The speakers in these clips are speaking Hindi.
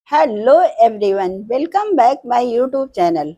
Hello everyone, welcome back my YouTube channel.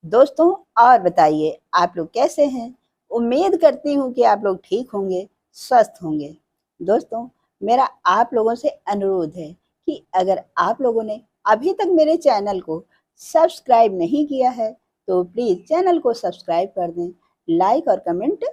दोस्तों, और बताइए आप लोग कैसे हैं। उम्मीद करती हूँ कि आप लोग ठीक होंगे, स्वस्थ होंगे। दोस्तों, मेरा आप लोगों से अनुरोध है कि अगर आप लोगों ने अभी तक मेरे चैनल को सब्सक्राइब नहीं किया है तो प्लीज़ चैनल को सब्सक्राइब कर दें, लाइक और कमेंट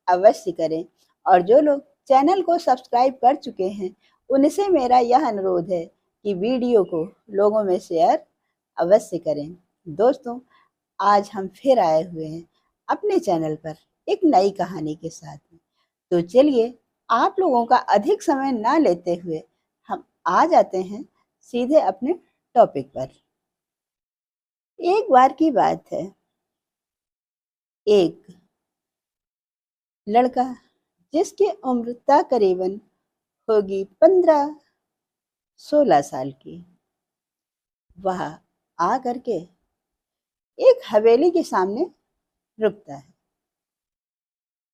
अवश्य करें। और जो लोग चैनल को सब्सक्राइब कर चुके हैं उनसे मेरा यह अनुरोध है कि वीडियो को लोगों में शेयर अवश्य करें। दोस्तों, आज हम फिर आए हुए हैं अपने चैनल पर एक नई कहानी के साथ में। तो चलिए, आप लोगों का अधिक समय ना लेते हुए हम आ जाते हैं सीधे अपने टॉपिक पर। एक बार की बात है, एक लड़का जिसकी उम्र तकरीबन होगी 15-16 साल की, वह आ करके एक हवेली के सामने रुकता है।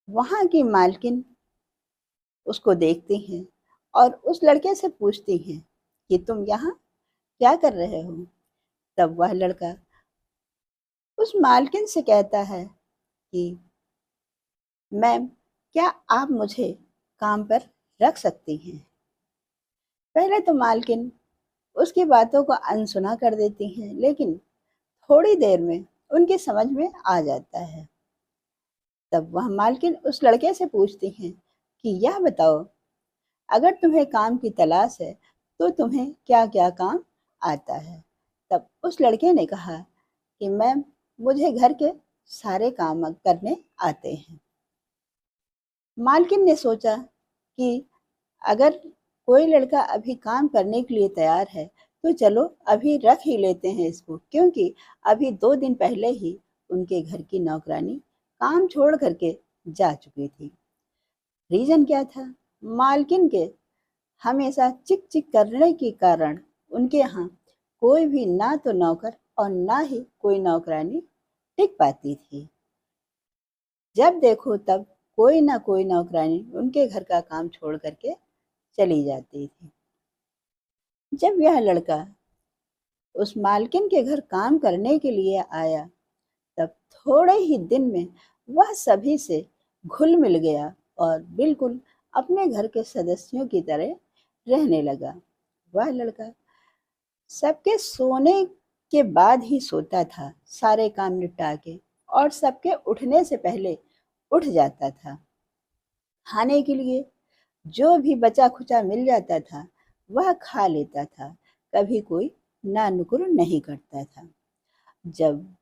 वहां की मालकिन उसको देखती हैं और उस लड़के से पूछती हैं कि तुम यहाँ क्या कर रहे हो। तब वह लड़का उस मालकिन से कहता है कि मैम, क्या आप मुझे काम पर रख सकती हैं। पहले तो मालकिन उसकी बातों को अनसुना कर देती हैं, लेकिन थोड़ी देर में उनकी समझ में आ जाता है। तब वह मालकिन उस लड़के से पूछती हैं कि यह बताओ, अगर तुम्हें काम की तलाश है तो तुम्हें क्या क्या काम आता है। तब उस लड़के ने कहा कि मैम, मुझे घर के सारे काम करने आते हैं। मालकिन ने सोचा कि अगर कोई लड़का अभी काम करने के लिए तैयार है तो चलो अभी रख ही लेते हैं इसको, क्योंकि अभी 2 दिन पहले ही उनके घर की नौकरानी काम छोड़ करके जा चुकी थी। रीजन क्या था? मालकिन के हमेशा चिक चिक करने के कारण उनके यहाँ कोई भी ना तो नौकर और ना ही कोई नौकरानी टिक पाती थी। जब देखो तब कोई ना कोई नौकरानी उनके घर का काम छोड़ करके चली जाती थी। जब यह लड़का उस मालकिन के घर काम करने के लिए आया, तब थोड़े ही दिन में वह सभी से घुल मिल गया और बिल्कुल अपने घर के सदस्यों की तरह रहने लगा। वह लड़का सबके सोने के बाद ही सोता था, सारे काम निपटा के, और सबके उठने से पहले उठ जाता था। खाने के लिए जो भी बचा खुचा मिल जाता था वह खा लेता था, कभी कोई ना नुकुर नहीं करता था। जब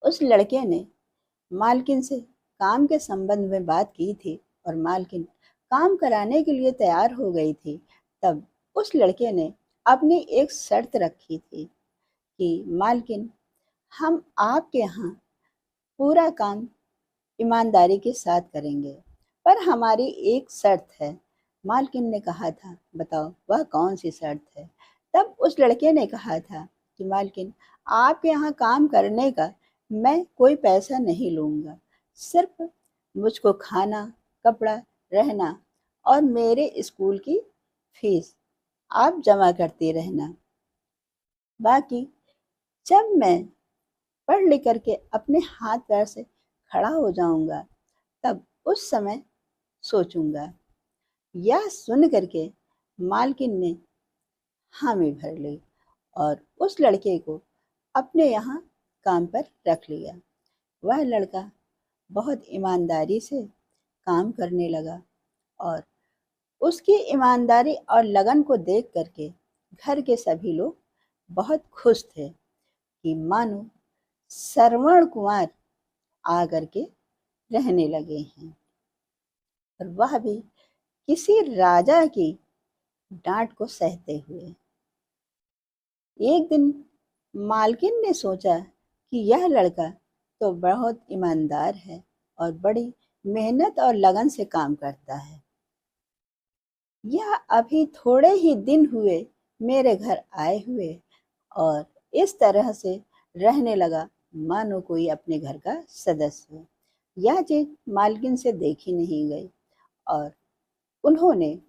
उस लड़के ने मालकिन से काम के संबंध में बात की थी और मालकिन काम कराने के लिए तैयार हो गई थी, तब उस लड़के ने अपनी एक शर्त रखी थी कि मालकिन, हम आपके यहाँ पूरा काम ईमानदारी के साथ करेंगे, पर हमारी एक शर्त है। मालकिन ने कहा था, बताओ वह कौन सी शर्त है। तब उस लड़के ने कहा था कि मालकिन, आपके यहाँ काम करने का मैं कोई पैसा नहीं लूँगा, सिर्फ मुझको खाना, कपड़ा, रहना और मेरे स्कूल की फीस आप जमा करते रहना। बाकी जब मैं पढ़ लिख करके अपने हाथ पैर से खड़ा हो जाऊंगा तब उस समय सोचूंगा। यह सुन करके मालकिन ने हामी भर ली और उस लड़के को अपने यहाँ काम पर रख लिया। वह लड़का बहुत ईमानदारी से काम करने लगा और उसकी ईमानदारी और लगन को देख करके घर के सभी लोग बहुत खुश थे कि मानो श्रवण कुमार आ करके रहने लगे हैं, और वह भी किसी राजा की डांट को सहते हुए। एक दिन मालकिन ने सोचा कि यह लड़का तो बहुत ईमानदार है और बड़ी मेहनत और लगन से काम करता है। यह अभी थोड़े ही दिन हुए मेरे घर आए हुए और इस तरह से रहने लगा मानो कोई अपने घर का सदस्य हो। यह चीज मालकिन से देखी नहीं गई और उन्होंने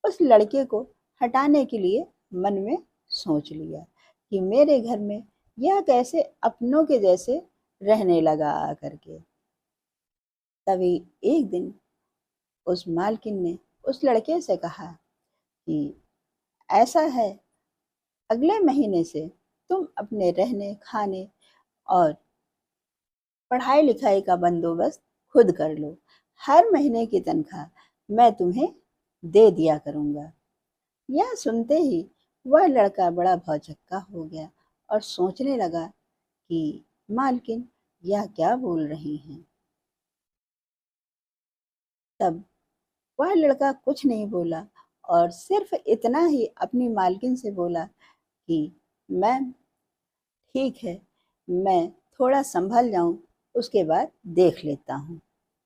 उस लड़के को हटाने के लिए मन में सोच लिया कि मेरे घर में यह कैसे अपनों के जैसे रहने लगा आकर के। तभी एक दिन उस मालकिन ने उस लड़के से कहा कि ऐसा है, अगले महीने से तुम अपने रहने खाने और पढ़ाई लिखाई का बंदोबस्त खुद कर लो। हर महीने की तनख्वाह मैं तुम्हें दे दिया करूंगा। यह सुनते ही वह लड़का बड़ा भौचक्का हो गया और सोचने लगा कि मालकिन यह क्या बोल रही हैं। तब वह लड़का कुछ नहीं बोला और सिर्फ इतना ही अपनी मालकिन से बोला कि मैम ठीक है, मैं थोड़ा संभल जाऊं, उसके बाद देख लेता हूँ।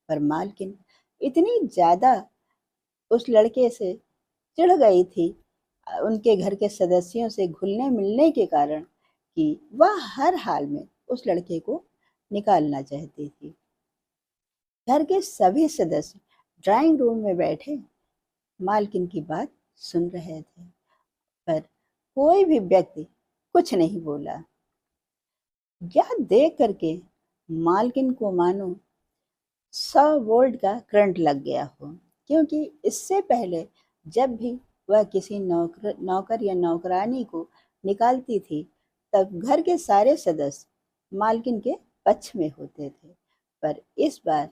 पर मालकिन इतनी ज़्यादा उस लड़के से चिढ़ गई थी उनके घर के सदस्यों से घुलने मिलने के कारण कि वह हर हाल में उस लड़के को निकालना चाहती थी। घर के सभी सदस्य ड्राइंग रूम में बैठे मालकिन की बात सुन रहे थे, पर कोई भी व्यक्ति कुछ नहीं बोला। यह देख करके मालकिन को मानो 100 वोल्ट का करंट लग गया हो, क्योंकि इससे पहले जब भी वह किसी नौकर या नौकरानी को निकालती थी, तब घर के सारे सदस्य मालकिन के पक्ष में होते थे। पर इस बार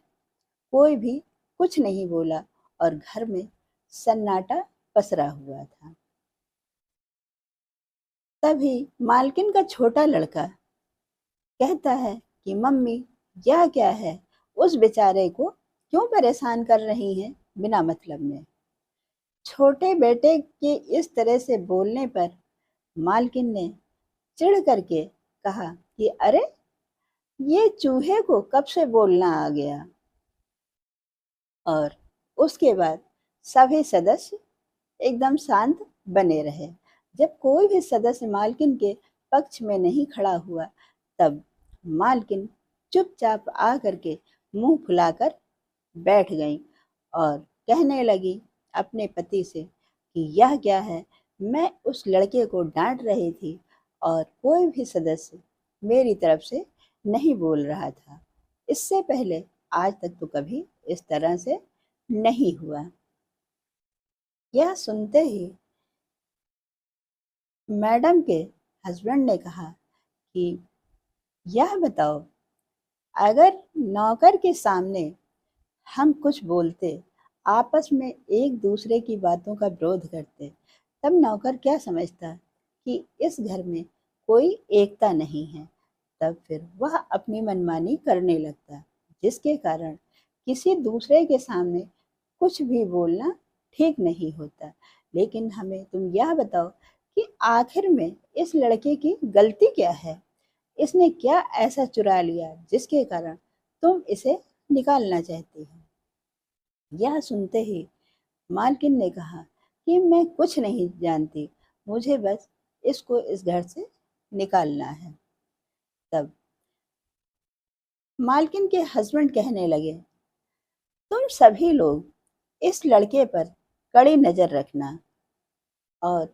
कोई भी कुछ नहीं बोला और घर में सन्नाटा पसरा हुआ था। तभी मालकिन का छोटा लड़का कहता है कि मम्मी यह क्या है, उस बेचारे को क्यों परेशान कर रही हैं बिना मतलब में। छोटे बेटे के इस तरह से बोलने पर मालकिन ने चिढ़ करके कहा कि अरे, ये चूहे को कब से बोलना आ गया। और उसके बाद सभी सदस्य एकदम शांत बने रहे। जब कोई भी सदस्य मालकिन के पक्ष में नहीं खड़ा हुआ, तब मालकिन चुपचाप आ करके मुंह फुलाकर बैठ गई और कहने लगी अपने पति से कि यह क्या है, मैं उस लड़के को डांट रही थी और कोई भी सदस्य मेरी तरफ से नहीं बोल रहा था। इससे पहले आज तक तो कभी इस तरह से नहीं हुआ। यह सुनते ही मैडम के हस्बैंड ने कहा कि यह बताओ, अगर नौकर के सामने हम कुछ बोलते, आपस में एक दूसरे की बातों का विरोध करते, तब नौकर क्या समझता कि इस घर में कोई एकता नहीं है। तब फिर वह अपनी मनमानी करने लगता, जिसके कारण किसी दूसरे के सामने कुछ भी बोलना ठीक नहीं होता। लेकिन हमें तुम यह बताओ कि आखिर में इस लड़के की गलती क्या है? इसने क्या ऐसा चुरा लिया जिसके कारण तुम इसे निकालना चाहती हो? यह सुनते ही मालकिन ने कहा कि मैं कुछ नहीं जानती, मुझे बस इसको इस घर से निकालना है। तब मालकिन के हस्बैंड कहने लगे, तुम सभी लोग इस लड़के पर कड़ी नजर रखना और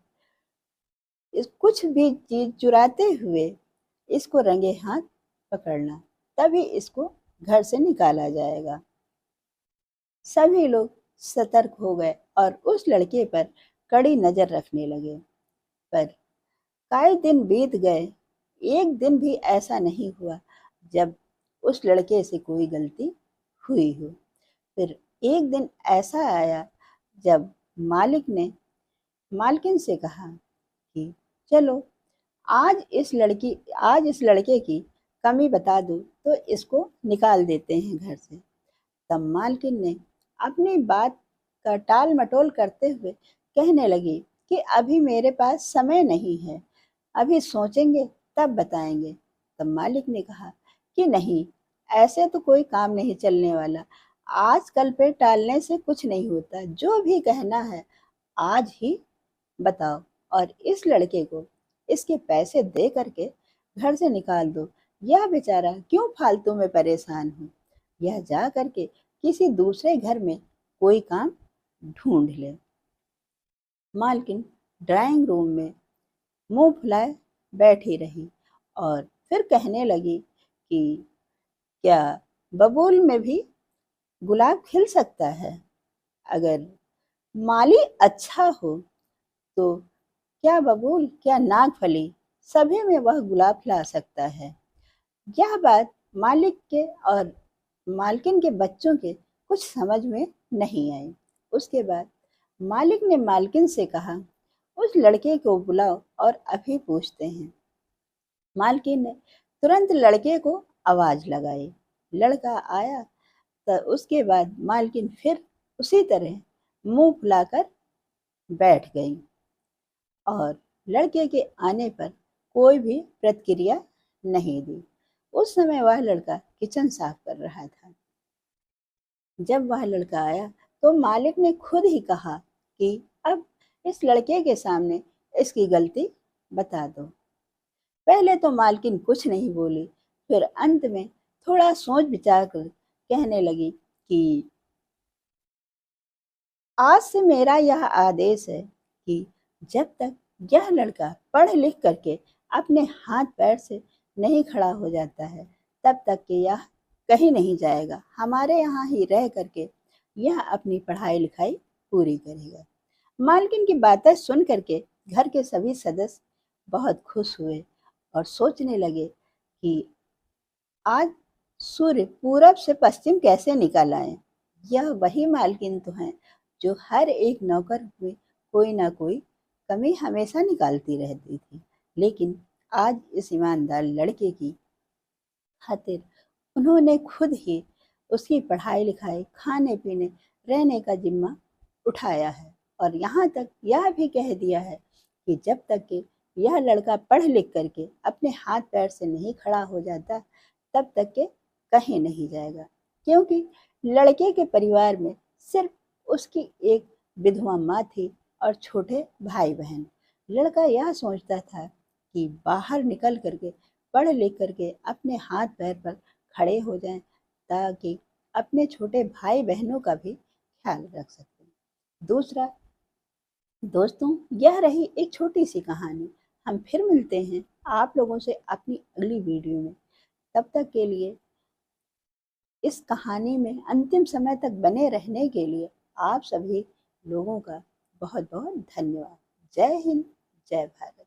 इस कुछ भी चीज चुराते हुए इसको रंगे हाथ पकड़ना, तभी इसको घर से निकाला जाएगा। सभी लोग सतर्क हो गए और उस लड़के पर कड़ी नजर रखने लगे। पर कई दिन बीत गए, एक दिन भी ऐसा नहीं हुआ जब उस लड़के से कोई गलती हुई हो। फिर एक दिन ऐसा आया जब मालिक ने मालकिन से कहा कि चलो, आज इस लड़के की कमी बता दो तो इसको निकाल देते हैं घर से। तब मालकिन ने अपनी बात का टाल मटोल करते हुए कहने लगी कि अभी मेरे पास समय नहीं है, अभी सोचेंगे तब बताएंगे। तब मालिक ने कहा कि नहीं, ऐसे तो कोई काम नहीं चलने वाला, आजकल पे टालने से कुछ नहीं होता, जो भी कहना है आज ही बताओ और इस लड़के को इसके पैसे दे करके घर से निकाल दो। यह बेचारा क्यों फालतू में परेशान हो, यह जा करके किसी दूसरे घर में कोई काम ढूंढ ले। मालकिन ड्राइंग रूम में मुंह फुलाए बैठी रही और फिर कहने लगी कि क्या बबूल में भी गुलाब खिल सकता है? अगर माली अच्छा हो तो क्या बबूल, क्या नागफली, सभी में वह गुलाब खिला सकता है। यह बात मालिक के और मालकिन के बच्चों के कुछ समझ में नहीं आई। उसके बाद मालिक ने मालकिन से कहा, उस लड़के को बुलाओ और अभी पूछते हैं। मालकिन ने तुरंत लड़के को आवाज लगाई। लड़का आया तो उसके बाद मालकिन फिर उसी तरह मुंह फुलाकर बैठ गई और लड़के के आने पर कोई भी प्रतिक्रिया नहीं दी। उस समय वह लड़का किचन साफ कर रहा था। जब वह लड़का आया तो मालिक ने खुद ही कहा कि अब इस लड़के के सामने इसकी गलती बता दो। पहले तो मालकिन कुछ नहीं बोली, फिर अंत में थोड़ा सोच विचार कर कहने लगी कि आज से मेरा यह आदेश है कि जब तक यह लड़का पढ़ लिख करके अपने हाथ पैर से नहीं खड़ा हो जाता है, तब तक कि यह कहीं नहीं जाएगा। हमारे यहाँ ही रह करके यह अपनी पढ़ाई लिखाई पूरी करेगा। मालकिन की बातें सुन करके घर के सभी सदस्य बहुत खुश हुए और सोचने लगे कि आज सूर्य पूरब से पश्चिम कैसे निकल आए। यह वही मालकिन तो है जो हर एक नौकर में कोई ना कोई कमी हमेशा निकालती रहती थी, लेकिन आज इस ईमानदार लड़के की खातिर उन्होंने खुद ही उसकी पढ़ाई लिखाई, खाने पीने, रहने का जिम्मा उठाया है और यहाँ तक यह भी कह दिया है कि जब तक कि यह लड़का पढ़ लिख करके अपने हाथ पैर से नहीं खड़ा हो जाता, तब तक के कहीं नहीं जाएगा। क्योंकि लड़के के परिवार में सिर्फ उसकी एक विधवा माँ थी और छोटे भाई बहन। लड़का यह सोचता था कि बाहर निकल करके पढ़ लिख करके अपने हाथ पैर पर खड़े हो जाएं, ताकि अपने छोटे भाई बहनों का भी ख्याल रख सकें। दूसरा, दोस्तों, यह रही एक छोटी सी कहानी। हम फिर मिलते हैं आप लोगों से अपनी अगली वीडियो में। तब तक के लिए इस कहानी में अंतिम समय तक बने रहने के लिए आप सभी लोगों का बहुत बहुत धन्यवाद। जय हिंद, जय भारत।